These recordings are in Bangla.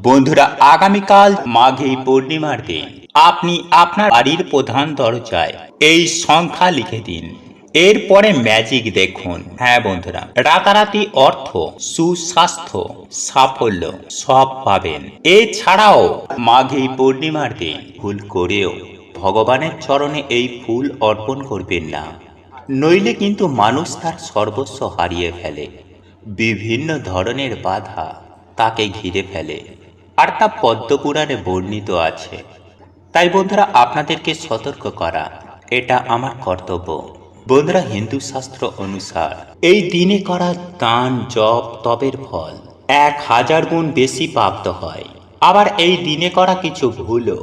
বন্ধুরা, আগামীকাল মাঘী পূর্ণিমার দিন আপনি আপনার বাড়ির প্রধান দরজায় এই সংখ্যা লিখে দিন। এরপরে ম্যাজিক দেখুন। হ্যাঁ বন্ধুরা, রাতারাতি অর্থ, সুস্বাস্থ্য, সাফল্য সব পাবেন। এছাড়াও মাঘী পূর্ণিমার দিন ভুল করেও ভগবানের চরণে এই ফুল অর্পণ করবেন না, নইলে কিন্তু মানুষ তার সর্বস্ব হারিয়ে ফেলে। বিভিন্ন ধরনের বাধা তাকে ঘিরে ফেলে, আর তা পদ্মপুরাণে বর্ণিত আছে। তাই বন্ধুরা, আপনাদেরকে সতর্ক করা এটা আমার কর্তব্য। বন্ধুরা, হিন্দু শাস্ত্র অনুসার এই দিনে করা দান, জপ, তপের ফল 1000 গুণ বেশি প্রাপ্ত হয়। আবার এই দিনে করা কিছু ভুলও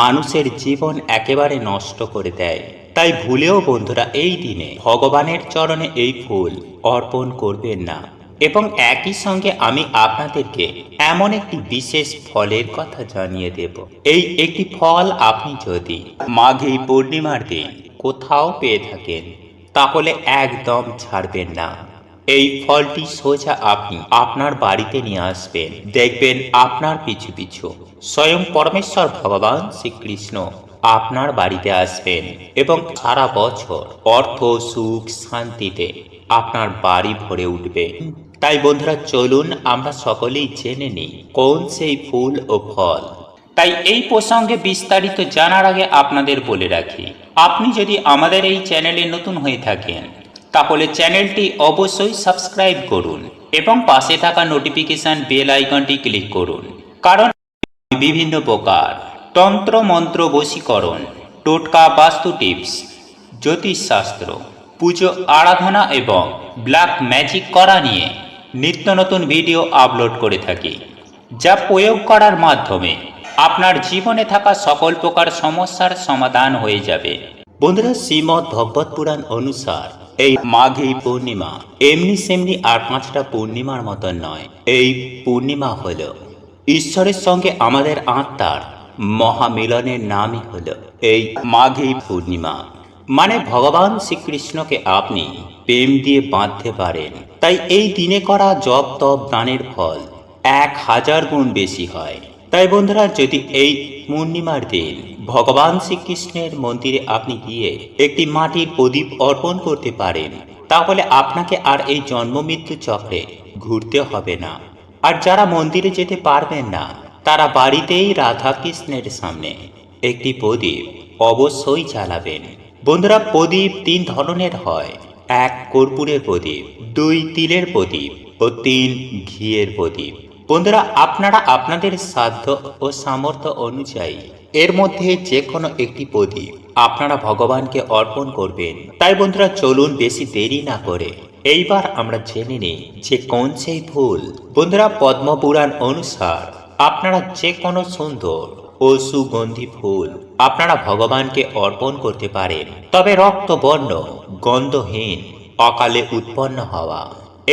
মানুষের জীবন একেবারে নষ্ট করে দেয়। তাই ভুলেও বন্ধুরা এই দিনে ভগবানের চরণে এই ফুল অর্পণ করবেন না। এবং একই সঙ্গে আমি আপনাদেরকে এমন একটি বিশেষ ফলের কথা জানিয়ে দেব। এই একটি ফল আপনি যদি মাঘী পূর্ণিমার দিন কোথাও পেয়ে থাকেন, তাহলে একদম ছাড়বেন না। এই ফলটি সোজা আপনি আপনার বাড়িতে নিয়ে আসবেন। দেখবেন আপনার পিছু পিছু স্বয়ং পরমেশ্বর ভগবান শ্রীকৃষ্ণ আপনার বাড়িতে আসবেন এবং সারা বছর অর্থ, সুখ, শান্তিতে আপনার বাড়ি ভরে উঠবে। তাই বন্ধুরা, চলুন আমরা সকলেই জেনে নিই কোন সেই ফুল ও ফল। তাই এই প্রসঙ্গে বিস্তারিত জানার আগে আপনাদের বলে রাখি, আপনি যদি আমাদের এই চ্যানেলে নতুন হয়ে থাকেন, তাহলে চ্যানেলটি অবশ্যই সাবস্ক্রাইব করুন এবং পাশে থাকা নোটিফিকেশন বেল আইকনটি ক্লিক করুন। কারণ বিভিন্ন প্রকার তন্ত্র, মন্ত্র, বশীকরণ, টোটকা, বাস্তু টিপস, জ্যোতিষশাস্ত্র, পুজো, আরাধনা এবং ব্ল্যাক ম্যাজিক করা নিয়ে নিত্য নতুন ভিডিও আপলোড করে থাকি, যা প্রয়োগ করার মাধ্যমে আপনার জীবনে থাকা সকল প্রকার সমস্যার সমাধান হয়ে যাবে। বন্ধুরা, শ্রীমদ্ ভগবত পুরাণ অনুসার এই মাঘী পূর্ণিমা এমনি সেমনি আর 5টা পূর্ণিমার মতন নয়। এই পূর্ণিমা হল ঈশ্বরের সঙ্গে আমাদের আত্মার মহামিলনের নামই হল এই মাঘী পূর্ণিমা। মানে ভগবান শ্রীকৃষ্ণকে আপনি প্রেম দিয়ে বাঁধতে পারেন। তাই এই দিনে করা জপ, তপ, দানের ফল 1000 গুণ বেশি হয়। তাই বন্ধুরা, যদি এই পূর্ণিমার দিন ভগবান শ্রীকৃষ্ণের মন্দিরে আপনি গিয়ে একটি মাটির প্রদীপ অর্পণ করতে পারেন, তাহলে আপনাকে আর এই জন্ম মৃত্যু চক্রে ঘুরতে হবে না। আর যারা মন্দিরে যেতে পারবেন না, তারা বাড়িতেই রাধা কৃষ্ণের সামনে একটি প্রদীপ অবশ্যই জ্বালাবেন। বন্ধুরা, প্রদীপ 3 ধরনের হয়। 1 কর্পূরের প্রদীপ, 2 তিলের প্রদীপ ও 3 ঘিয়ের প্রদীপ। বন্ধুরা, আপনারা আপনাদের সাধ্য ও সামর্থ্য অনুযায়ী এর মধ্যে যে কোনো একটি প্রদীপ আপনারা ভগবানকে অর্পণ করবেন। তাই বন্ধুরা, চলুন বেশি দেরি না করে এইবার আমরা জেনে নিই যে কোন সেই ফুল। বন্ধুরা, পদ্মপুরাণ অনুসার আপনারা যে কোনো সুন্দর ও সুগন্ধি ফুল আপনারা ভগবানকে অর্পণ করতে পারেন। তবে রক্তবর্ণ, গন্ধহীন, অকালে উৎপন্ন হওয়া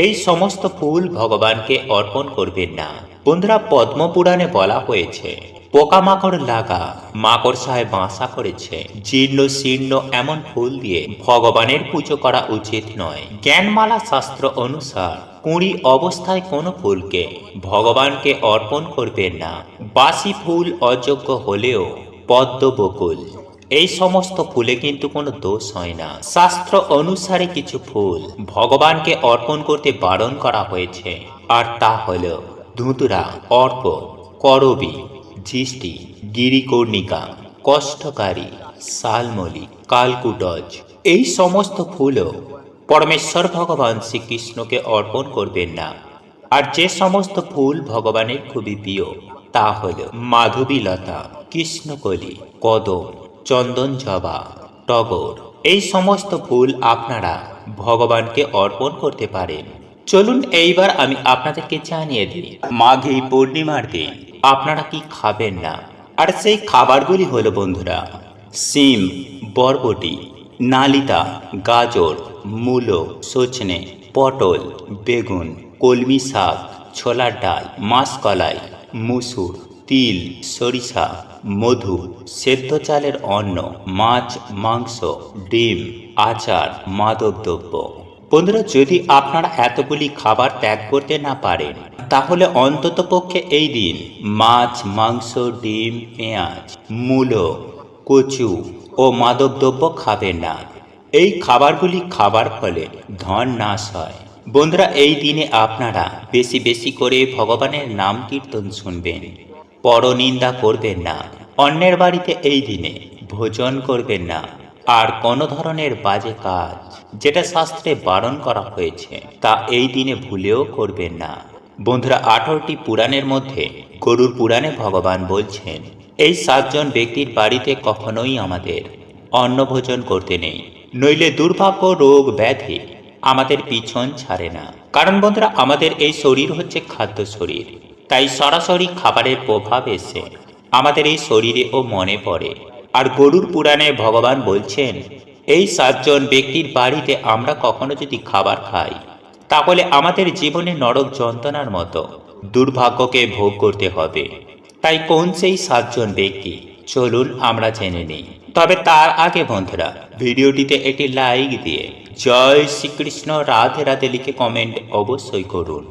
এই সমস্ত ফুল ভগবানকে অর্পণ করবেন না। বন্ধুরা, পদ্মপুরাণে বলা হয়েছে, পোকামাকড় লাগা, মাকড়সায় বাসা করেছে জীর্ণ শীর্ণ এমন ফুল দিয়ে ভগবানের পুজো করা উচিত নয়। জ্ঞানমালা শাস্ত্র অনুসার 20 অবস্থায় কোনো ফুলকে ভগবানকে অর্পণ করবেন না। বাসি ফুল অযোগ্য হলেও পদ্ম, বকুল এই সমস্ত ফুলে কিন্তু কোনো দোষ হয় না। শাস্ত্র অনুসারে কিছু ফুল ভগবানকে অর্পণ করতে বারণ করা হয়েছে, আর তা হল ধুতুরা, অর্ক, করবী, জিষ্টি, গিরিকর্ণিকা, কষ্ঠকারী, শালমলি, কালকুটজ এই সমস্ত ফুলও পরমেশ্বর ভগবান শ্রীকৃষ্ণকে অর্পণ করবেন না। আর যে সমস্ত ফুল ভগবানের খুবই প্রিয় তা হল মাধবীলতা, কৃষ্ণকলি, কদম, চন্দন, জবা, টগর এই সমস্ত ফুল আপনারা ভগবানকে অর্পণ করতে পারেন। চলুন এইবার আমি আপনাদেরকে জানিয়ে দিই মাঘী পূর্ণিমার দিন আপনারা কি খাবেন না। আর সেই খাবারগুলি হলো বন্ধুরা, শিম, বরবটি, নালিতা, গাজর, মূলো, সজনে, পটল, বেগুন, কলমি শাক, ছোলার ডাল, মাসকলাই, মুসুর, তিল, সরিষা, মধু, সেদ্ধ চালের অন্ন, মাছ, মাংস, ডিম, আচার, মাদক দ্রব্য। বন্ধুরা, যদি আপনারা এতগুলি খাবার ত্যাগ করতে না পারেন, তাহলে অন্ততপক্ষে এই দিন মাছ, মাংস, ডিম, পেঁয়াজ, মূলো, কচু ও মাদকদ্রব্য খাবেন না। এই খাবারগুলি খাবার ফলে ধন নাশ হয়। বন্ধুরা, এই দিনে আপনারা বেশি বেশি করে ভগবানের নাম কীর্তন শুনবেন, পরনিন্দা করবেন না, অন্যের বাড়িতে এই দিনে ভোজন করবেন না, আর কোনো ধরনের বাজে কাজ যেটা শাস্ত্রে বারণ করা হয়েছে তা এই দিনে ভুলেও করবেন না। বন্ধুরা, 18টি পুরাণের মধ্যে গরুর পুরাণে ভগবান বলছেন, এই 7জন ব্যক্তির বাড়িতে কখনোই আমাদের অন্নভোজন করতে নেই, নইলে দুর্ভাগ্য, রোগ, ব্যাধি আমাদের পিছন ছাড়ে না। কারণ বন্ধুরা, আমাদের এই শরীর হচ্ছে খাদ্য শরীর, তাই সরাসরি খাবারের প্রভাব এসে আমাদের এই শরীরে ও মনে পড়ে। আর গরুর পুরাণে ভগবান বলছেন, এই 7জন ব্যক্তির বাড়িতে আমরা কখনো যদি খাবার খাই তাহলে আমাদের জীবনে নরক যন্ত্রণার মতো দুর্ভাগ্যকে ভোগ করতে হবে। তাই কোন সেই 7জন ব্যক্তি, চলুন আমরা জেনে নিই। তবে তার আগে বন্ধুরা, ভিডিওটিতে একটি লাইক দিয়ে জয় শ্রীকৃষ্ণ রাধে রাধে লিখে কমেন্ট অবশ্যই করুন।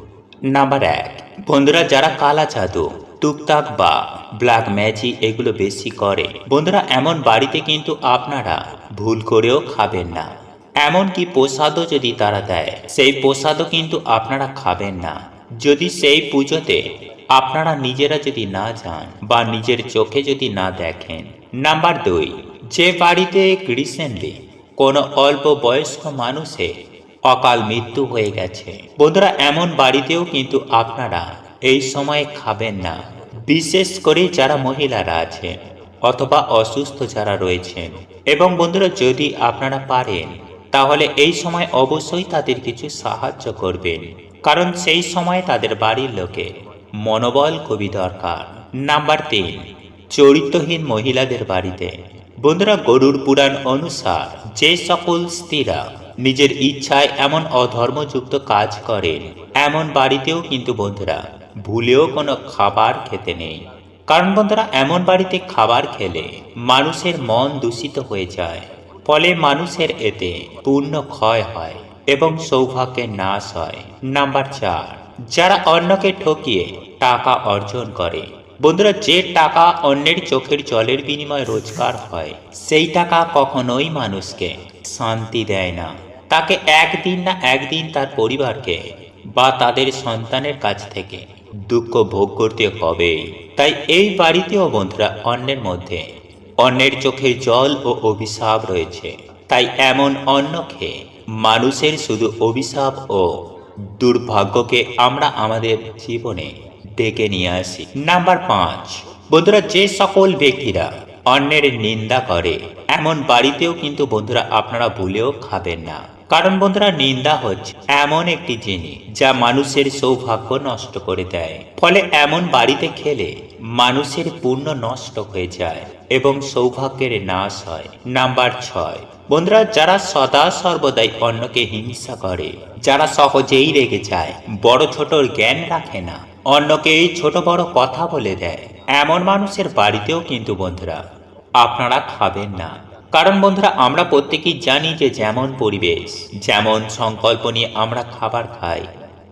নাম্বার 1, বন্ধুরা যারা কালা জাদু, টুকটাক বা ব্ল্যাক ম্যাজিক এগুলো বেশি করে, বন্ধুরা এমন বাড়িতে কিন্তু আপনারা ভুল করেও খাবেন না। এমনকি প্রসাদও যদি তারা দেয়, সেই প্রসাদও কিন্তু আপনারা খাবেন না, যদি সেই পুজোতে আপনারা নিজেরা যদি না যান বা নিজের চোখে যদি না দেখেন। নাম্বার 2, যে বাড়িতে রিসেন্টলি কোনো অল্প বয়স্ক মানুষের অকাল মৃত্যু হয়ে গেছে, বন্ধুরা এমন বাড়িতেও কিন্তু আপনারা এই সময় খাবেন না। বিশেষ করে যারা মহিলারা আছেন অথবা অসুস্থ যারা রয়েছেন। এবং বন্ধুরা, যদি আপনারা পারেন তাহলে এই সময় অবশ্যই তাদের কিছু সাহায্য করবেন, কারণ সেই সময় তাদের বাড়ির লোকে মনোবল খুবই দরকার। নাম্বার 3, চরিত্রহীন মহিলাদের বাড়িতে, বন্ধুরা গরুর পুরাণ অনুসার যে সকল স্ত্রীরা নিজের ইচ্ছায় এমন অধর্মযুক্ত কাজ করেন, এমন বাড়িতেও কিন্তু বন্ধুরা ভুলেও কোনো খাবার খেতে নেই। কারণ বন্ধুরা এমন বাড়িতে খাবার খেলে মানুষের মন দূষিত হয়ে যায়, ফলে মানুষের এতে পূর্ণ ক্ষয় হয় এবং সৌভাগ্যের নাশ হয়। নাম্বার 4, যারা অন্যকে ঠকিয়ে টাকা অর্জন করে, বন্ধুরা যে টাকা অন্যের চোখের জলের বিনিময়ে রোজগার হয়, সেই টাকা কখনোই মানুষকে শান্তি দেয় না। তাকে একদিন না একদিন তার পরিবারকে বা তাদের সন্তানের কাছ থেকে দুঃখ ভোগ করতে হবে। তাই এই বাড়িতেও বন্ধুরা অন্যের মধ্যে অন্যের চোখে জল ও অভিশাপ রয়েছে। তাই এমন অন্ন খেয়ে মানুষের শুধু অভিশাপ ও দুর্ভাগ্যকে আমরা আমাদের জীবনে ডেকে নিয়ে আসি। নাম্বার 5, বন্ধুরা যে সকল ব্যক্তিরা অন্যের নিন্দা করে, এমন বাড়িতেও কিন্তু বন্ধুরা আপনারা ভুলেও খাবেন না। কারণ বন্ধুরা নিন্দা হচ্ছে এমন একটি জিনিস যা মানুষের সৌভাগ্য নষ্ট করে দেয়, ফলে এমন বাড়িতে খেলে মানুষের পুণ্য নষ্ট হয়ে যায় এবং সৌভাগ্যের নাশ হয়। নাম্বার 6, বন্ধুরা যারা সদা সর্বদাই অন্যকে হিংসা করে, যারা সহজেই রেগে যায়, বড় ছোটর জ্ঞান রাখে না, অন্যকে ছোট বড় কথা বলে দেয়, এমন মানুষের বাড়িতেও কিন্তু বন্ধুরা আপনারা খাবেন না। কারণ বন্ধুরা আমরা প্রত্যেকেই জানি যে যেমন পরিবেশ, যেমন সংকল্প নিয়ে আমরা খাবার খাই,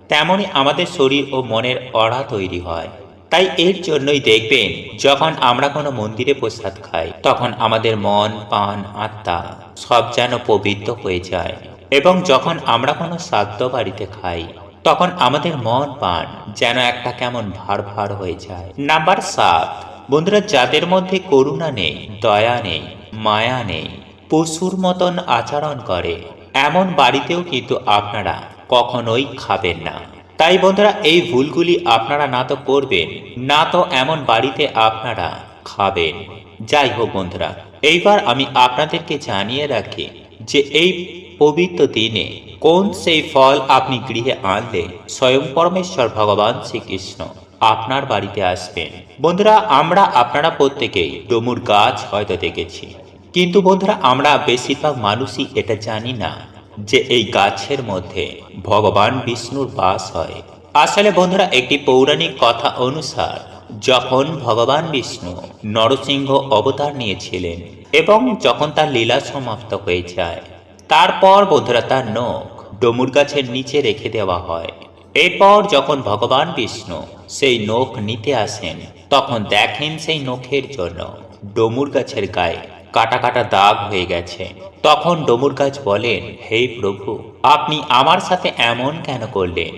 তেমনই আমাদের শরীর ও মনের অড়া তৈরি হয়। তাই এর জন্যই দেখবেন যখন আমরা কোনো মন্দিরে প্রসাদ খাই, তখন আমাদের মন, প্রাণ, আত্মা সব যেন পবিত্র হয়ে যায়। এবং যখন আমরা কোনো শ্রাদ্ধ বাড়িতে খাই, তখন আমাদের মন প্রাণ যেন একটা কেমন ভার ভার হয়ে যায়। নাম্বার 7, বন্ধুরা যাদের মধ্যে করুণা নেই, দয়া নেই, মায়া নেই, পশুর মতন আচরণ করে, এমন বাড়িতেও কিন্তু আপনারা কখনোই খাবেন না। তাই বন্ধুরা এই ভুলগুলি আপনারা না তো করবেন, না তো এমন বাড়িতে আপনারা খাবেন। যাই হোক বন্ধুরা, এইবার আমি আপনাদেরকে জানিয়ে রাখি যে এই পবিত্র দিনে কোন সেই ফল আপনি গৃহে আনলে স্বয়ং পরমেশ্বর ভগবান শ্রীকৃষ্ণ আপনার বাড়িতে আসবেন। বন্ধুরা আপনারা প্রত্যেকেই ডমুর গাছ হয়তো দেখেছি, কিন্তু বন্ধুরা আমরা বেশিরভাগ মানুষই এটা জানি না যে এই গাছের মধ্যে ভগবান বিষ্ণুর বাস হয়। আসলে বন্ধুরা একটি পৌরাণিক কথা অনুসার যখন ভগবান বিষ্ণু নরসিংহ অবতার নিয়েছিলেন এবং যখন তার লীলা সমাপ্ত হয়ে যায়, তারপর বন্ধুরা তার নখ ডমুর গাছের নিচে রেখে দেওয়া হয় এরপর যখন ভগবান বিষ্ণু সেই নখ নিতে আসেন, তখন দেখেন সেই নখের জন্য ডমুর গাছের গায়ে কাটা কাটা দাগ হয়ে গেছে। তখন ডমুর গাছ বলেন, হে প্রভু, আপনি আমার সাথে এমন কেন করলেন?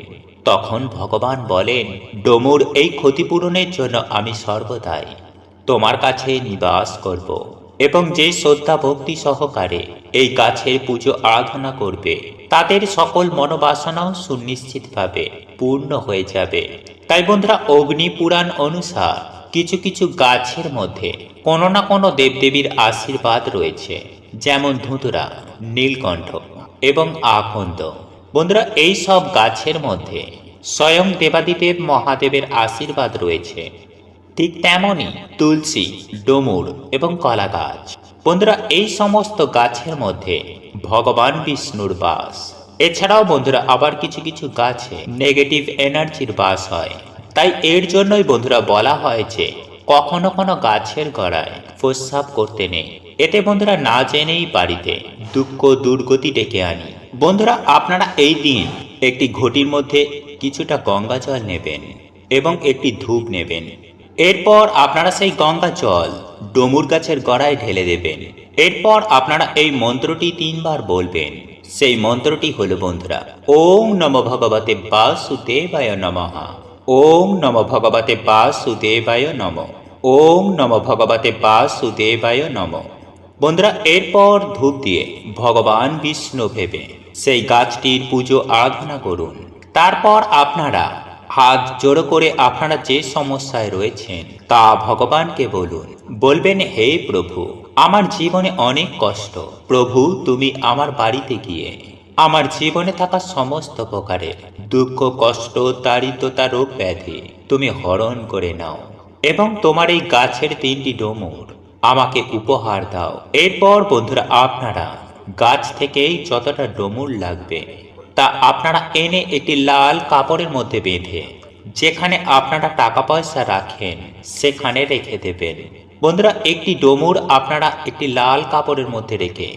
তখন ভগবান বলেন, ডমুর এই ক্ষতিপূরণের জন্য আমি সর্বদাই তোমার কাছে নিবাস করব, এবং যে শ্রদ্ধা ভক্তি সহকারে এই গাছের পুজো আরাধনা করবে তাদের সকল মনোবাসনাও সুনিশ্চিতভাবে পূর্ণ হয়ে যাবে। তাই বন্ধুরা, অগ্নি পুরাণ অনুসার কিছু কিছু গাছের মধ্যে কোনো না কোনো দেবদেবীর আশীর্বাদ রয়েছে, যেমন ধুতুরা, নীলকণ্ঠ এবং আকন্দ। বন্ধুরা, এই সব গাছের মধ্যে স্বয়ং দেবাদিদেব মহাদেবের আশীর্বাদ রয়েছে। ঠিক তেমনই তুলসী, ডমুর এবং কলা গাছ। বন্ধুরা, এই সমস্ত গাছের মধ্যে ভগবান বিষ্ণুর বাস। এছাড়াও বন্ধুরা, আবার কিছু কিছু গাছে নেগেটিভ এনার্জির বাস হয়। তাই এর জন্যই বন্ধুরা বলা হয় যে কখনো কোনো গাছের গোড়ায় প্রস্রাব করতে নেই। এতে বন্ধুরা না জেনেই বাড়িতে দুঃখ দুর্গতি ডেকে আনি। বন্ধুরা, আপনারা এই দিন একটি ঘটির মধ্যে কিছুটা গঙ্গা জল নেবেন এবং একটি ধূপ নেবেন। এরপর আপনারা সেই গঙ্গা জল ডমুর গাছের গোড়ায় ঢেলে দেবেন। এরপর আপনারা এই মন্ত্রটি 3 বার বলবেন। সেই মন্ত্রটি হলো বন্ধুরা, ওম নমো ভগবতে বাসুদেবায় নমঃ, ওম নমো ভগবতে বাসুদেবায় নমঃ, ওম নমো ভগবতে বাসুদেবায় নমঃ। বন্ধুরা, এরপর ধূপ দিয়ে ভগবান বিষ্ণু ভেবে সেই গাছটির পুজো আরাধনা করুন। তারপর আপনারা হাত জোড়ো করে আপনারা যে সমস্যায় রয়েছেন তা ভগবানকে বলুন। বলবেন, হে প্রভু, আমার জীবনে অনেক কষ্ট। প্রভু, তুমি আমার বাড়িতে গিয়ে আমার জীবনে থাকা সমস্ত প্রকারের দুঃখ, কষ্ট, দারিদ্রতা, রোগ ব্যাধি তুমি হরণ করে নাও এবং তোমার এই গাছের 3টি ডমুর আমাকে উপহার দাও। এরপর বন্ধুরা, আপনারা গাছ থেকেই যতটা ডমুর লাগবে তা আপনারা এনে একটি লাল কাপড়ের মধ্যে বেঁধে যেখানে আপনারা টাকা পয়সা রাখেন সেখানে রেখে দেবেন। বন্ধুরা, একটি ডমুর আপনারা একটি লাল কাপড়ের মধ্যে রেখে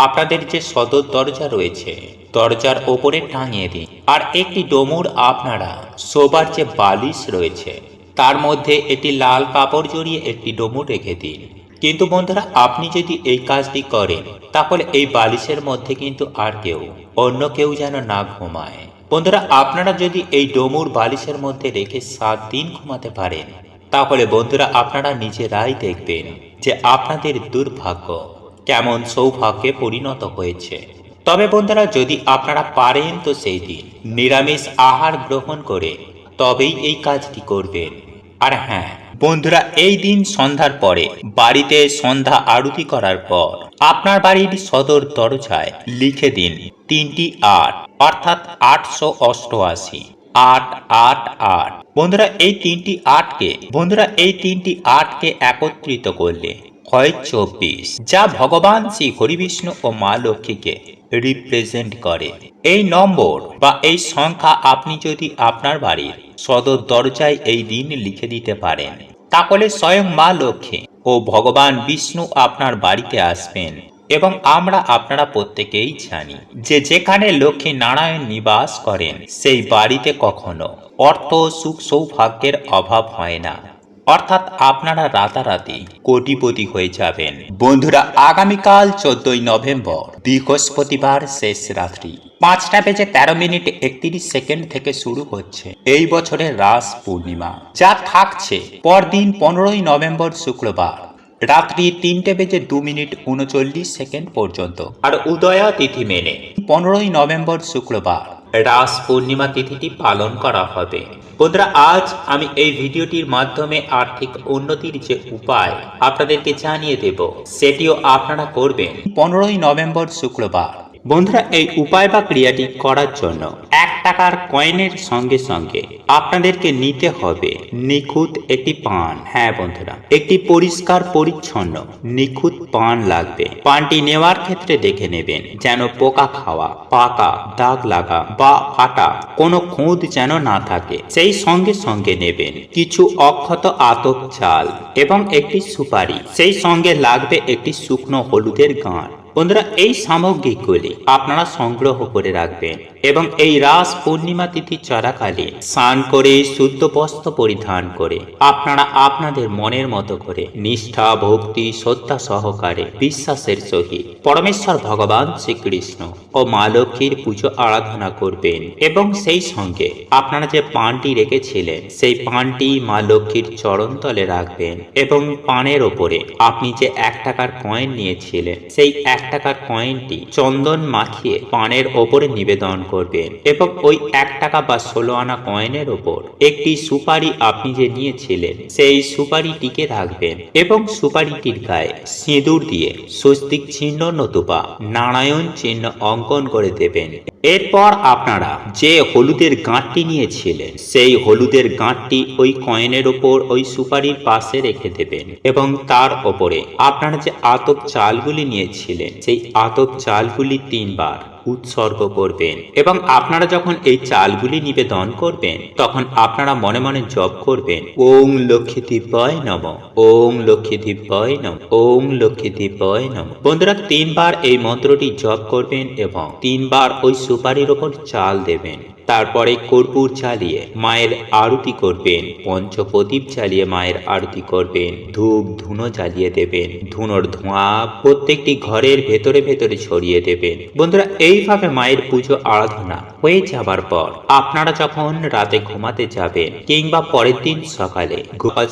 আপনাদের যে সদর দরজা রয়েছে দরজার ওপরে টাঙিয়ে দিন। আর একটি ডমুর আপনারা শোবার যে বালিশ রয়েছে তার মধ্যে একটি লাল কাপড় জড়িয়ে একটি ডমুর রেখে দিন। কিন্তু বন্ধুরা, আপনি যদি এই কাজটি করেন তাহলে এই বালিশের মধ্যে কিন্তু আর অন্য কেউ যেন না ঘুমায়। বন্ধুরা, আপনারা যদি এই ডমুর বালিশের মধ্যে রেখে 7 দিন ঘুমাতে পারেন তাহলে বন্ধুরা আপনারা নিজেরাই দেখবেন যে আপনাদের দুর্ভাগ্য কেমন সৌভাগ্যে পরিণত হয়েছে। তবে বন্ধুরা, যদি আপনারা পারেন তো সেই দিন নিরামিষ আহার গ্রহণ করে তবেই এই কাজটি করবেন। আর হ্যাঁ বন্ধুরা, এই দিন সন্ধ্যার পরে বাড়িতে সন্ধ্যা আরতি করার পর আপনার বাড়ির সদর দরজায় লিখে দিন 3টি 8, অর্থাৎ 888, 888। বন্ধুরা, এই 3টি 8কে একত্রিত করলে হয় 24, যা ভগবান শ্রী হরিবিষ্ণু ও মা লক্ষ্মীকে রিপ্রেজেন্ট করে। এই নম্বর বা এই সংখ্যা আপনি যদি আপনার বাড়ির সদর দরজায় এই দিন লিখে দিতে পারেন তাহলে স্বয়ং মা লক্ষ্মী ও ভগবান বিষ্ণু আপনার বাড়িতে আসবেন। এবং আমরা আপনারা প্রত্যেকেই জানি যে যেখানে লক্ষ্মী নারায়ণ নিবাস করেন সেই বাড়িতে কখনো অর্থ, সুখ, সৌভাগ্যের অভাব হয় না। অর্থাৎ আপনারা রাতারাতি কোটিপতি হয়ে যাবেন। বন্ধুরা, আগামীকাল 14ই নভেম্বর বৃহস্পতিবার শেষ রাত্রি 5টা বেজে 13 মিনিট 31 সেকেন্ড থেকে শুরু হচ্ছে এই বছরের রাস পূর্ণিমা, যা থাকছে পরদিন 15ই নভেম্বর শুক্রবার রাত্রি 3টে বেজে 2 মিনিট 39 সেকেন্ড পর্যন্ত। আর উদয়া তিথি মেনে 15ই নভেম্বর শুক্রবার রাস পূর্ণিমা তিথিটি পালন করা হবে। বন্ধুরা, আজ আমি এই ভিডিওটির মাধ্যমে আর্থিক উন্নতির যে উপায় আপনাদেরকে জানিয়ে দেব সেটিও আপনারা করবেন 15ই নভেম্বর শুক্রবার। বন্ধুরা, এই উপায় বা ক্রিয়াটি করার জন্য 1 টাকার কয়েনের সঙ্গে সঙ্গে আপনাদেরকে নিতে হবে নিখুঁত একটি পান। হ্যাঁ বন্ধুরা, একটি পরিষ্কার পরিচ্ছন্ন নিখুঁত পান লাগবে। পানটি নেওয়ার ক্ষেত্রে দেখে নেবেন যেন পোকা খাওয়া, পাকা, দাগ লাগা বা ফাটা কোনো খুঁত যেন না থাকে। সেই সঙ্গে সঙ্গে নেবেন কিছু অক্ষত আতপ চাল এবং একটি সুপারি। সেই সঙ্গে লাগবে একটি শুকনো হলুদের গাঁট। বন্ধুরা, এই সামগ্রীগুলি আপনারা সংগ্রহ করে রাখবেন এবং এই রাস পূর্ণিমা তিথি চলাকালীন স্নান করে শুদ্ধ বস্ত্র পরিধান করে আপনারা আপনাদের মনের মতো করে নিষ্ঠা ভক্তি শ্রদ্ধা সহকারে বিশ্বাসের সহিত পরমেশ্বর ভগবান শ্রীকৃষ্ণ ও মা লক্ষ্মীর পুজো আরাধনা করবেন এবং সেই সঙ্গে আপনারা যে পানটি রেখেছিলেন সেই পানটি মা লক্ষ্মীর চরণতলে রাখবেন এবং পানের ওপরে আপনি যে 1 টাকার কয়েন নিয়েছিলেন সেই 1 টাকার কয়েনটি চন্দন মাখিয়ে পানের ওপরে নিবেদন করবেন এবং ওই 1 টাকা বা 16 আনা কয়েনের ওপর একটি সুপারি আপনি যে নিয়েছিলেন সেই সুপারিটিকে রাখবেন এবং সুপারিটির গায়ে সিঁদুর দিয়ে স্বস্তিক চিহ্ন নতুবা নারায়ণ চিহ্ন অঙ্কন করে দেবেন। এরপর আপনারা যে হলুদের গাঁটটি নিয়েছিলেন সেই হলুদের গাঁটটি ওই কয়েনের ওপর ওই সুপারির পাশে রেখে দেবেন এবং তার ওপরে আপনারা যে আতপ চালগুলি নিয়েছিলেন সেই আতপ চালগুলি 3 বার উৎসর্গ করবেন এবং আপনারা যখন এই চালগুলি নিবেদন করবেন তখন আপনারা মনে মনে জপ করবেন ওং লক্ষ্মীদেবায় নমঃ, ওং লক্ষ্মীদেবায় নমঃ, ওং লক্ষ্মীদেবায় নমঃ। বন্ধুরা 3 বার এই মন্ত্রটি জপ করবেন এবং 3 বার ওই সুপারির ওপর চাল দেবেন। তারপরে কর্পূর জ্বালিয়ে মায়ের আরতি করবেন, পঞ্চপ্রদীপ জ্বালিয়ে মায়ের আরতি করবেন, ধূপ ধুনো জ্বালিয়ে দেবেন, ধুনোর ধোঁয়া প্রত্যেকটি ঘরের ভেতরে ভেতরে ছড়িয়ে দেবেন। বন্ধুরা এইভাবে মায়ের পুজো আরাধনা হয়ে যাবার পর আপনারা যখন রাতে ঘুমাতে যাবেন কিংবা পরের দিন সকালে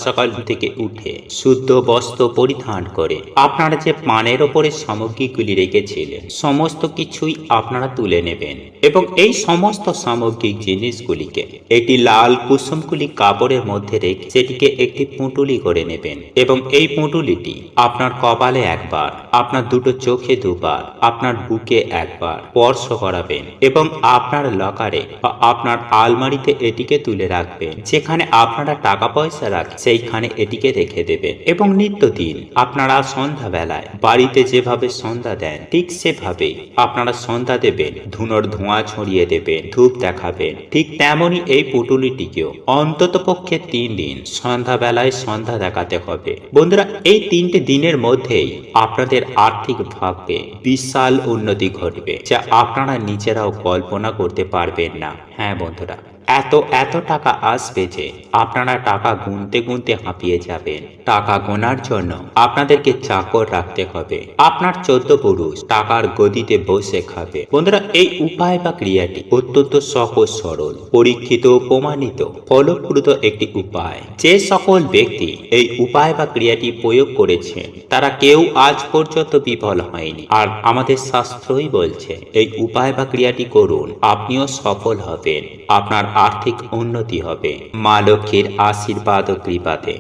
সকাল থেকে উঠে শুদ্ধ বস্ত্র পরিধান করে আপনারা যে পানের ওপরে সামগ্রীগুলি রেখেছিলেন সমস্ত কিছুই আপনারা তুলে নেবেন এবং এই সমস্ত সামগ্রিক জিনিসগুলিকে একটি লাল কুসুমকুলি কাপড়ের মধ্যে রেখে সেটিকে একটি পুঁটুলি করে নেবেন এবং এই পুঁটুলিটি আপনার কপালে 1 বার, আপনার দুটো চোখে 2 বার, আপনার বুকে 1 বার স্পর্শ করাবেন এবং আপনার লকারে বা আপনার আলমারিতে এটিকে তুলে রাখবেন। যেখানে আপনারা টাকা পয়সা রাখেন সেইখানে এটিকে রেখে দেবেন এবং নিত্যদিন আপনারা সন্ধ্যাবেলায় বাড়িতে যেভাবে সন্ধ্যা দেন ঠিক সেভাবেই আপনারা সন্ধ্যা দেবেন, ধুনোর ধোঁয়া ছড়িয়ে দেবেন, ধূপ দেখাবেন। ঠিক তেমনই এই পুঁটুলিটিকেও অন্তত পক্ষে 3 দিন সন্ধ্যাবেলায় সন্ধ্যা দেখাতে হবে। বন্ধুরা এই 3টে দিনের মধ্যেই আপনাদের আর্থিক ভাগ্যে বিশাল উন্নতি ঘটবে যা আপনারা নিজেরাও কল্পনা করতে পারবেন না। হ্যাঁ বন্ধুরা, এত টাকা আসবে যে আপনারা টাকা গুনতে গুনতে হাঁপিয়ে যাবেন। টাকা গোনার জন্য আপনাদেরকে চাকর রাখতে হবে, আপনার 14 পুরুষ টাকার গদিতে বসে খাবে। বন্ধুরা এই উপায় বা ক্রিয়াটি অত্যন্ত সহজ সরল, পরীক্ষিত প্রমাণিত ফলপ্রদ একটি উপায়। যে সকল ব্যক্তি এই উপায় বা ক্রিয়াটি প্রয়োগ করেছেন তারা কেউ আজ পর্যন্ত বিফল হয়নি। আর আমাদের শাস্ত্রই বলছে এই উপায় বা ক্রিয়াটি করুন, আপনিও সফল হবেন, আপনার আর্থিক উন্নতি হবে মা লক্ষ্মীর আশীর্বাদ ও কৃপাতে।